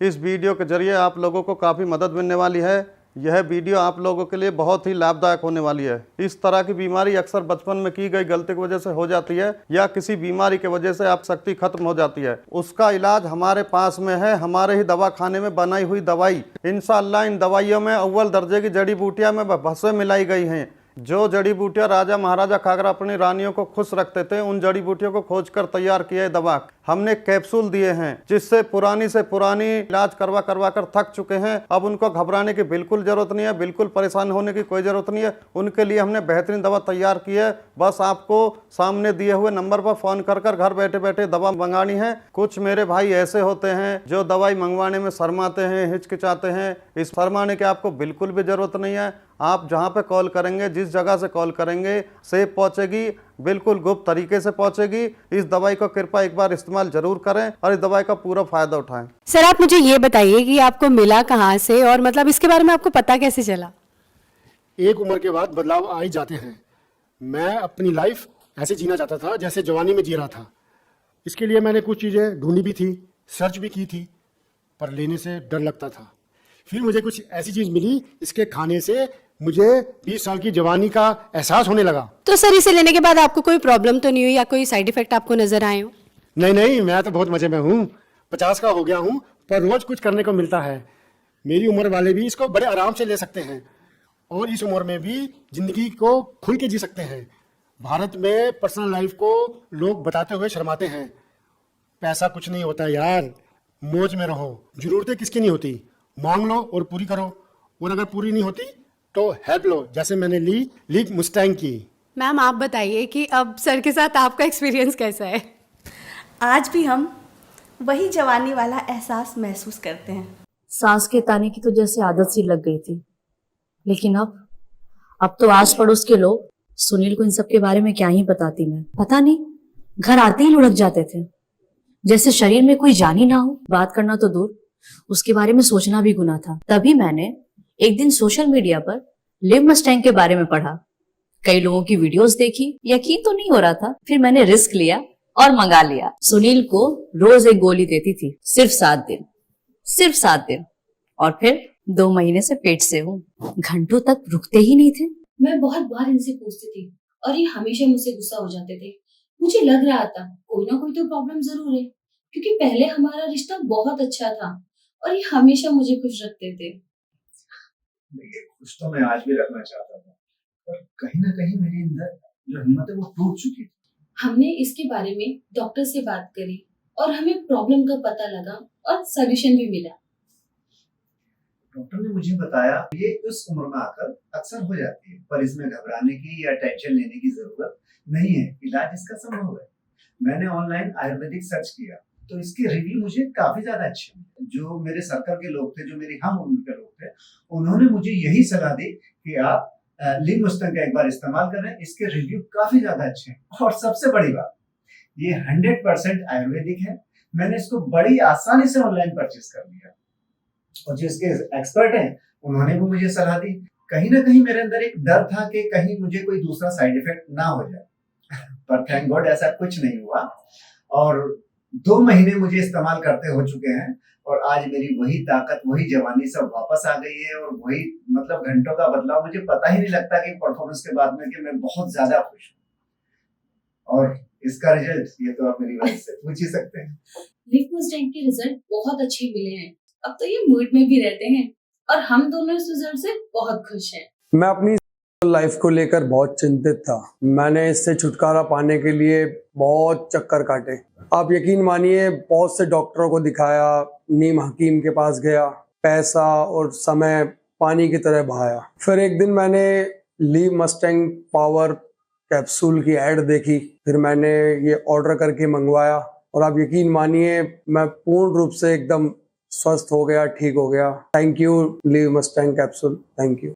इस वीडियो के जरिए आप लोगों को काफ़ी मदद मिलने वाली है। यह वीडियो आप लोगों के लिए बहुत ही लाभदायक होने वाली है। इस तरह की बीमारी अक्सर बचपन में की गई गलती की वजह से हो जाती है या किसी बीमारी की वजह से आप शक्ति खत्म हो जाती है। उसका इलाज हमारे पास में है, हमारे ही दवा खाने में बनाई हुई दवाई। इंशाअल्लाह इन दवाइयों में अव्वल दर्जे की जड़ी बूटियां में भस्म मिलाई गई हैं। जो जड़ी बूटियां राजा महाराजा खाकर अपनी रानियों को खुश रखते थे, उन जड़ी बूटियों को खोजकर तैयार किया दवा हमने कैप्सूल दिए हैं, जिससे पुरानी से पुरानी इलाज करवा करवा कर थक चुके हैं। अब उनको घबराने की बिल्कुल जरूरत नहीं है, बिल्कुल परेशान होने की कोई जरूरत नहीं है। उनके लिए हमने बेहतरीन दवा तैयार की है। बस आपको सामने दिए हुए नंबर पर फोन कर कर घर बैठे बैठे दवा मंगानी है। कुछ मेरे भाई ऐसे होते हैं जो दवाई मंगवाने में शर्माते हैं, हिचकिचाते हैं। इस शर्माने की आपको बिल्कुल भी जरूरत नहीं है। आप जहां पे कॉल करेंगे, जिस जगह से कॉल करेंगे, सेफ पहुंचेगी, बिल्कुल गुप्त तरीके से पहुंचेगी। इस दवाई को कृपया एक बार इस्तेमाल जरूर करें और इस दवाई का पूरा फायदा उठाएं। सर आप मुझे ये बताइए कि आपको मिला कहाँ से और मतलब इसके बारे में आपको पता कैसे चला? एक उम्र के बाद बदलाव आ ही जाते हैं। मैं अपनी लाइफ ऐसे जीना चाहता था जैसे जवानी में जी रहा था। इसके लिए मैंने कुछ चीज़ें ढूंढी भी थी, सर्च भी की थी, पर लेने से डर लगता था। फिर मुझे कुछ ऐसी चीज़ मिली, इसके खाने से मुझे 20 साल की जवानी का एहसास होने लगा। तो सर इसे लेने के बाद आपको कोई प्रॉब्लम तो नहीं हुई या कोई साइड इफेक्ट आपको नजर आए हो? नहीं, मैं तो बहुत मजे में हूँ। 50 का हो गया हूँ, पर रोज कुछ करने को मिलता है। मेरी उम्र वाले भी इसको बड़े आराम से ले सकते हैं और इस उम्र में भी जिंदगी को खुल के जी सकते हैं। भारत में पर्सनल लाइफ को लोग बताते हुए शर्माते हैं। पैसा कुछ नहीं होता यार, मौज में रहो। जरूरतें किसकी नहीं होती, मांग लो और पूरी करो, और अगर पूरी नहीं होती तो हेल्प लो, जैसे मैंने ली मुस्टैंग की। मैम आप बताइए कि अब सर के साथ आपका एक्सपीरियंस कैसा है? आज भी हम वही जवानी वाला एहसास महसूस करते हैं। सांस के ताने की तो जैसे आदत सी लग गई थी, लेकिन अब तो आस पड़ोस के लोग सुनील को इन सब के बारे में क्या ही बताती मैं। पता नहीं, घर आते ही लुढ़क जाते थे, जैसे शरीर में कोई जान ही ना हो। बात करना तो दूर, उसके बारे में सोचना भी गुनाह था। तभी मैंने एक दिन सोशल मीडिया पर लिव मस्टैंग के बारे में पढ़ा, कई लोगों की वीडियोस देखी, यकीन तो नहीं हो रहा था। फिर मैंने रिस्क लिया और मंगा लिया। सुनील को रोज एक गोली देती थी, सिर्फ 7 दिन, और फिर 2 महीने से पेट से हूँ। घंटों तक रुकते ही नहीं थे। मैं बहुत बार इनसे पूछती थी और ये हमेशा मुझसे गुस्सा हो जाते थे। मुझे लग रहा था कोई ना कोई तो प्रॉब्लम जरूर है, क्योंकि पहले हमारा रिश्ता बहुत अच्छा था और ये हमेशा मुझे खुश रखते थे। खुश तो मैं आज भी रखना चाहता था, पर कहीं ना कहीं मेरे अंदर जो हिम्मत है वो टूट चुकी थी। हमने इसके बारे में डॉक्टर से बात करी और हमें प्रॉब्लम का पता लगा और सॉल्यूशन भी मिला। डॉक्टर ने मुझे बताया ये उस उम्र में आकर अक्सर हो जाती है, पर इसमें घबराने की या टेंशन लेने की जरूरत नहीं है। इलाज इसका संभव है। मैंने ऑनलाइन आयुर्वेदिक सर्च किया तो इसके रिव्यू मुझे काफी ज्यादा अच्छे मिले। जो मेरे सर्कल के लोग थे, जो मेरी हम उम्र के लोग थे, उन्होंने मुझे यही सलाह दी कि आप लिव मस्टैंग का एक बार इस्तेमाल करें। इसके रिव्यू काफी ज्यादा अच्छे हैं और सबसे बड़ी बात, ये 100% आयुर्वेदिक है। मैंने इसको बड़ी आसानी से ऑनलाइन परचेज कर लिया और जो इसके एक्सपर्ट हैं उन्होंने भी मुझे सलाह दी। कहीं ना कहीं मेरे अंदर एक डर था कि कहीं मुझे कोई दूसरा साइड इफेक्ट ना हो जाए, पर थैंक गॉड ऐसा कुछ नहीं हुआ। और 2 महीने मुझे इस्तेमाल करते हो चुके हैं और आज मेरी वही ताकत, वही जवानी सब वापस आ गई है और वही मतलब घंटों का बदलाव। मुझे पता ही नहीं लगता कि परफॉर्मेंस के बाद में कि मैं बहुत ज्यादा खुश हूँ। और इसका रिजल्ट ये तो आप मेरी वजह से पूछ ही सकते हैं। लिव मस्टैंग के रिजल्ट बहुत अच्छे मिले हैं। अब तो ये मूड में भी रहते हैं और हम दोनों इस रिजल्ट से बहुत खुश हैं। मैं अपनी लाइफ को लेकर बहुत चिंतित था। मैंने इससे छुटकारा पाने के लिए बहुत चक्कर काटे। आप यकीन मानिए, बहुत से डॉक्टरों को दिखाया, नीम हकीम के पास गया, पैसा और समय पानी की तरह बहाया। फिर एक दिन मैंने लिव मस्टैंग पावर कैप्सूल की ऐड देखी, फिर मैंने ये ऑर्डर करके मंगवाया और आप यकीन मानिए मैं पूर्ण रूप से एकदम स्वस्थ हो गया, ठीक हो गया। Thank you live Mustang capsule, thank you.